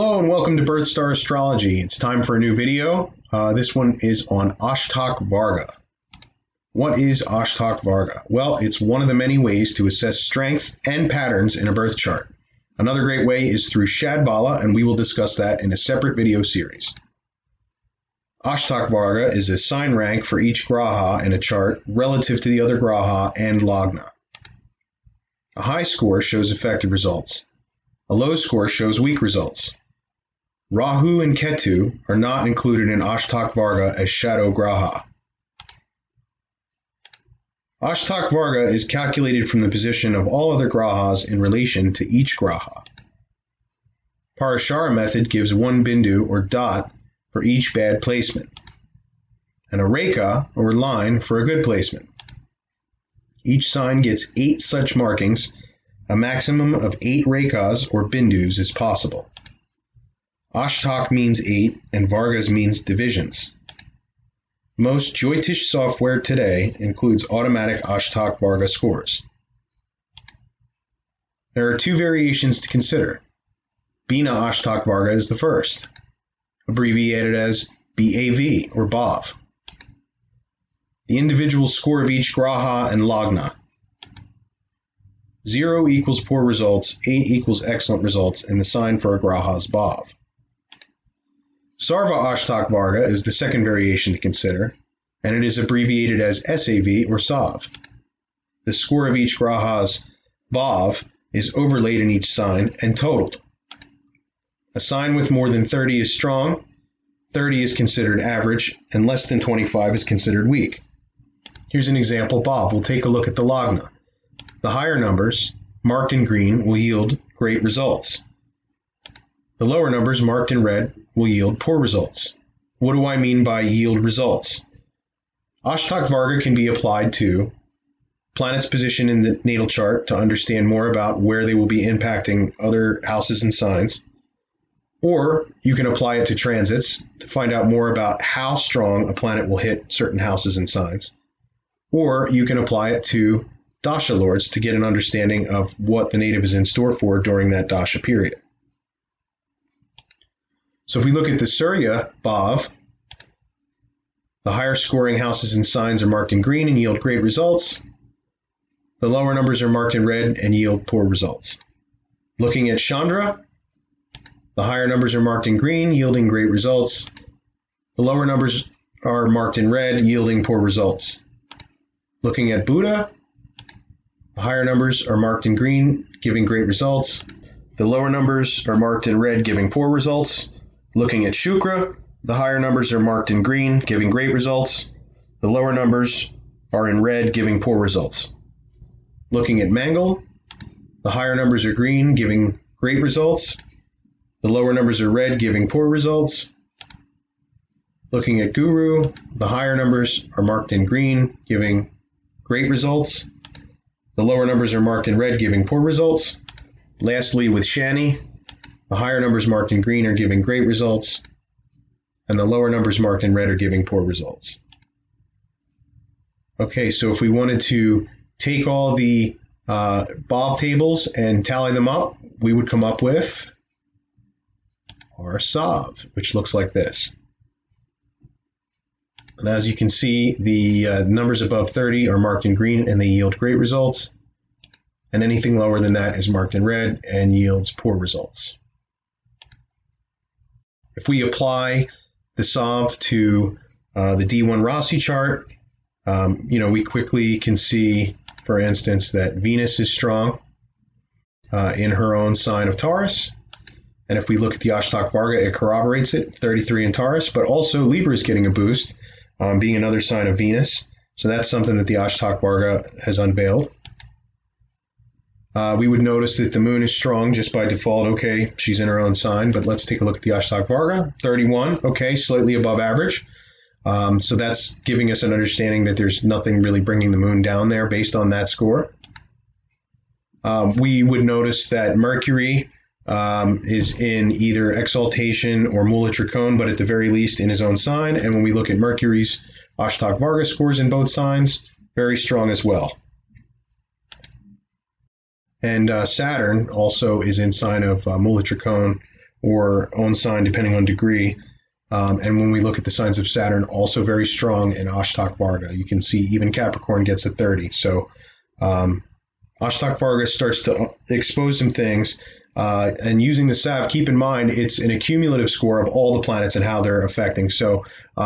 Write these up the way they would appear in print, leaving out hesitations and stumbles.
Hello and welcome to Birth Star Astrology. It's time for a new video. This one is on Ashtak Varga. What is Ashtak Varga? Well, it's one of the many ways to assess strength and patterns in a birth chart. Another great way is through Shadbala, and we will discuss that in a separate video series. Ashtak Varga is a sign rank for each graha in a chart relative to the other graha and lagna. A high score shows effective results. A low score shows weak results. Rahu and Ketu are not included in Ashtak Varga as shadow graha. Ashtak Varga is calculated from the position of all other grahas in relation to each graha. Parashara method gives one bindu or dot for each bad placement, and a rekha or line for a good placement. Each sign gets 8 such markings. A maximum of 8 rekhas or bindus is possible. Ashtak means 8 and Vargas means divisions. Most Jyotish software today includes automatic Ashtak Varga scores. There are 2 variations to consider. Bhinna Ashtak Varga is the first, abbreviated as BAV or BAV. The individual score of each graha and lagna. 0 equals poor results, 8 equals excellent results, and the sign for a graha is BAV. Sarva Ashtak Varga is the second variation to consider, and it is abbreviated as SAV or SAV. The score of each graha's BAV is overlaid in each sign and totaled. A sign with more than 30 is strong, 30 is considered average, and less than 25 is considered weak. Here's an example BAV. We'll take a look at the lagna. The higher numbers, marked in green, will yield great results. The lower numbers, marked in red, will yield poor results. What do I mean by yield results? Ashtak Varga can be applied to planets' position in the natal chart to understand more about where they will be impacting other houses and signs. Or you can apply it to transits to find out more about how strong a planet will hit certain houses and signs. Or you can apply it to Dasha lords to get an understanding of what the native is in store for during that Dasha period. So if we look at the Surya BAV, the higher scoring houses and signs are marked in green and yield great results. The lower numbers are marked in red and yield poor results. Looking at Chandra, the higher numbers are marked in green, yielding great results. The lower numbers are marked in red, yielding poor results. Looking at Buddha, the higher numbers are marked in green, giving great results. The lower numbers are marked in red, giving poor results. Looking at SHUKRA, the higher numbers are marked in green, giving great results. The lower numbers are in red, giving poor results. Looking at Mangal, the higher numbers are green, giving great results. The lower numbers are red, giving poor results. Looking at Guru, the higher numbers are marked in green, giving great results. The lower numbers are marked in red, giving poor results. Lastly, with Shani, the higher numbers marked in green are giving great results, and the lower numbers marked in red are giving poor results. Okay, so if we wanted to take all the BAV tables and tally them up, we would come up with our SAV, which looks like this. And as you can see, the numbers above 30 are marked in green and they yield great results, and anything lower than that is marked in red and yields poor results. If we apply the SAV to the D1 Rasi chart, we quickly can see, for instance, that Venus is strong in her own sign of Taurus. And if we look at the Ashtak Varga, it corroborates it, 33 in Taurus, but also Libra is getting a boost, being another sign of Venus. So that's something that the Ashtak Varga has unveiled. We would notice that the moon is strong just by default. Okay, she's in her own sign, but let's take a look at the Ashtak Varga. 31, okay, slightly above average. So that's giving us an understanding that there's nothing really bringing the moon down there based on that score. We would notice that Mercury is in either exaltation or Mula Trikona, but at the very least in his own sign. And when we look at Mercury's Ashtak Varga scores in both signs, very strong as well. And Saturn also is in sign of Mula Trikona or own sign, depending on degree. And when we look at the signs of Saturn, also very strong in Ashtak Varga. You can see even Capricorn gets a 30. So Ashtak Varga starts to expose some things. And using the SAV, keep in mind, it's an accumulative score of all the planets and how they're affecting. So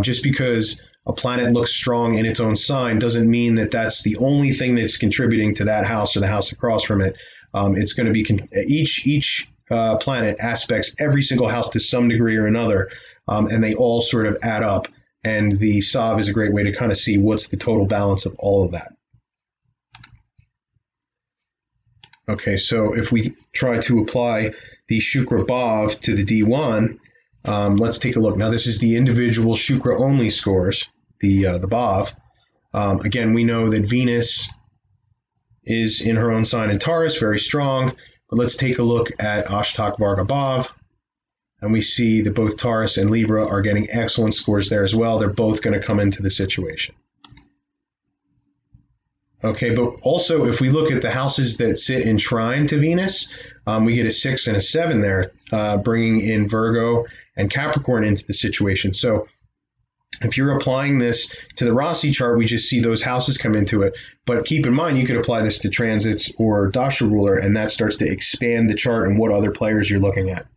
just because a planet looks strong in its own sign doesn't mean that that's the only thing that's contributing to that house or the house across from it. It's going to be each planet aspects every single house to some degree or another, and they all sort of add up. And the SAV is a great way to kind of see what's the total balance of all of that. Okay, so if we try to apply the SHUKRA BHAV to the D1, let's take a look. Now, this is the individual SHUKRA only scores, the BHAV. Again, we know that Venus is in her own sign in Taurus, very strong. But let's take a look at Ashtak Varga BHAV. And we see that both Taurus and Libra are getting excellent scores there as well. They're both going to come into the situation. Okay, but also if we look at the houses that sit in trine to Venus, we get a 6 and a 7 there, bringing in Virgo and Capricorn into the situation. So if you're applying this to the Rasi chart, we just see those houses come into it. But keep in mind, you could apply this to transits or Dasha ruler, and that starts to expand the chart and what other players you're looking at.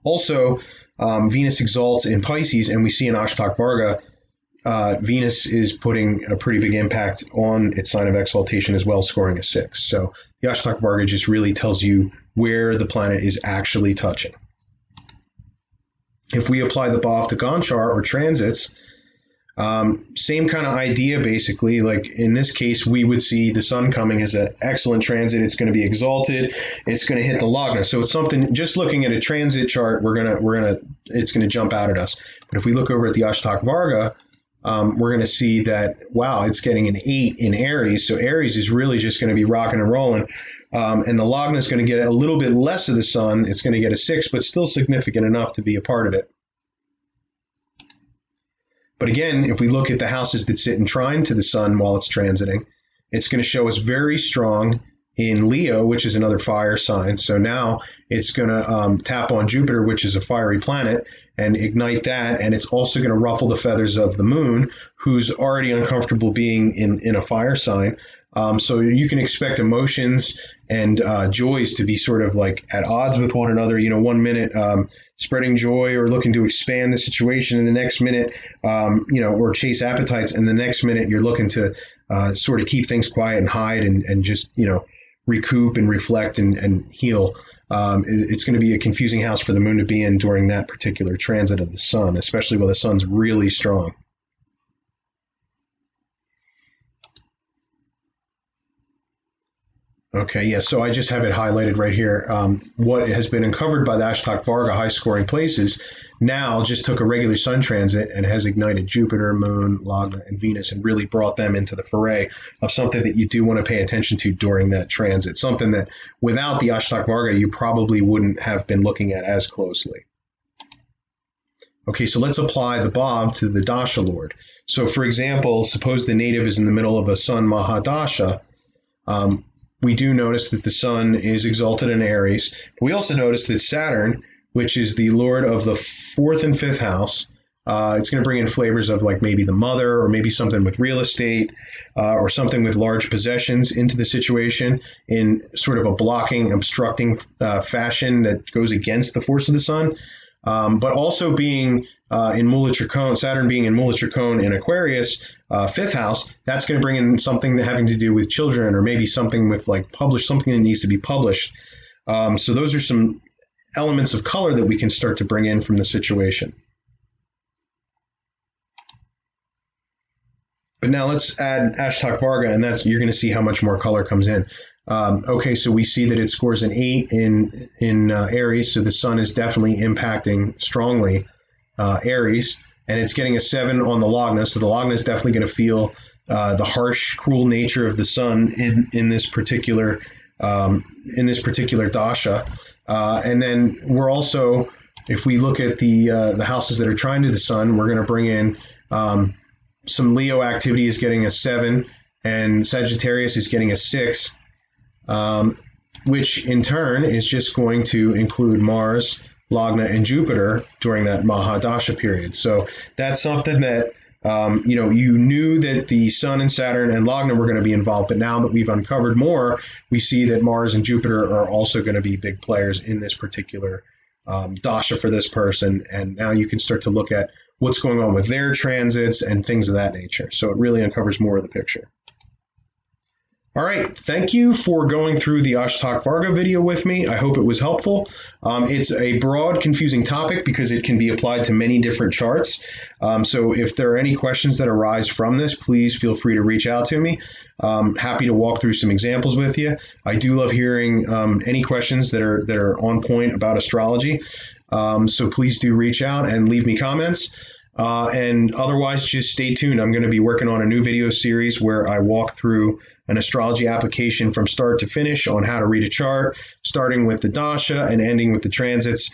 Also, Venus exalts in Pisces, and we see in Ashtak Varga, Venus is putting a pretty big impact on its sign of exaltation as well, scoring a 6. So the Ashtak Varga just really tells you where the planet is actually touching. If we apply the BHAV to Gonchart or transits, same kind of idea basically. Like in this case, we would see the sun coming as an excellent transit. It's going to be exalted. It's going to hit the Lagna. So it's something. Just looking at a transit chart, it's going to jump out at us. But if we look over at the Ashtak Varga, we're going to see that, wow, it's getting an 8 in Aries. So Aries is really just going to be rocking and rolling. And the Lagna is going to get a little bit less of the sun. It's going to get a 6, but still significant enough to be a part of it. But again, if we look at the houses that sit in trine to the sun while it's transiting, it's going to show us very strong in Leo, which is another fire sign. So now it's going to tap on Jupiter, which is a fiery planet, and ignite that. And it's also going to ruffle the feathers of the moon, who's already uncomfortable being in a fire sign. So you can expect emotions and joys to be sort of like at odds with one another. You know, 1 minute spreading joy or looking to expand the situation, and the next minute, or chase appetites, and the next minute you're looking to sort of keep things quiet and hide and just, recoup and reflect and heal. It's going to be a confusing house for the moon to be in during that particular transit of the sun, especially when the sun's really strong. Okay, yeah, so I just have it highlighted right here. What has been uncovered by the Ashtak Varga high-scoring places now just took a regular sun transit and has ignited Jupiter, Moon, Lagna, and Venus and really brought them into the foray of something that you do want to pay attention to during that transit, something that without the Ashtak Varga you probably wouldn't have been looking at as closely. Okay, so let's apply the BHAV to the Dasha Lord. So for example, suppose the native is in the middle of a Sun Mahadasha. We do notice that the sun is exalted in Aries. We also notice that Saturn, which is the lord of the 4th and 5th house, it's going to bring in flavors of like maybe the mother or maybe something with real estate or something with large possessions into the situation in sort of a blocking, obstructing fashion that goes against the force of the sun. But also being in Mula Trikona, Saturn being in Mula Trikona in Aquarius, 5th house, that's going to bring in something having to do with children or maybe something with like something that needs to be published. So those are some elements of color that we can start to bring in from the situation. But now let's add Ashtak Varga, and you're going to see how much more color comes in. Okay, so we see that it scores an 8 in Aries, so the sun is definitely impacting strongly Aries, and it's getting a 7 on the Lagna, so the Lagna is definitely going to feel the harsh, cruel nature of the sun in this particular dasha. And then we're also, if we look at the houses that are trine to the sun, we're going to bring in some Leo activity is getting a 7, and Sagittarius is getting a 6. which in turn is just going to include Mars, Lagna, and Jupiter during that Mahadasha period. So that's something that you knew that the Sun and Saturn and Lagna were going to be involved, but now that we've uncovered more, we see that Mars and Jupiter are also going to be big players in this particular Dasha for this person. And now you can start to look at what's going on with their transits and things of that nature. So it really uncovers more of the picture. All right, thank you for going through the Ashtak Varga video with me. I hope it was helpful. It's a broad, confusing topic because it can be applied to many different charts. So if there are any questions that arise from this, please feel free to reach out to me. Happy to walk through some examples with you. I do love hearing any questions that are on point about astrology. So please do reach out and leave me comments. And otherwise, just stay tuned. I'm going to be working on a new video series where I walk through an astrology application from start to finish on how to read a chart, starting with the Dasha and ending with the transits,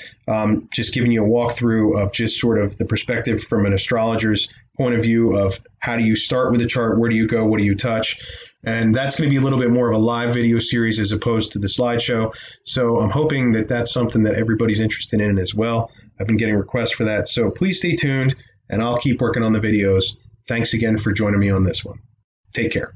just giving you a walkthrough of just sort of the perspective from an astrologer's point of view of how do you start with a chart, where do you go, what do you touch? And that's going to be a little bit more of a live video series as opposed to the slideshow. So I'm hoping that that's something that everybody's interested in as well. I've been getting requests for that. So please stay tuned, and I'll keep working on the videos. Thanks again for joining me on this one. Take care.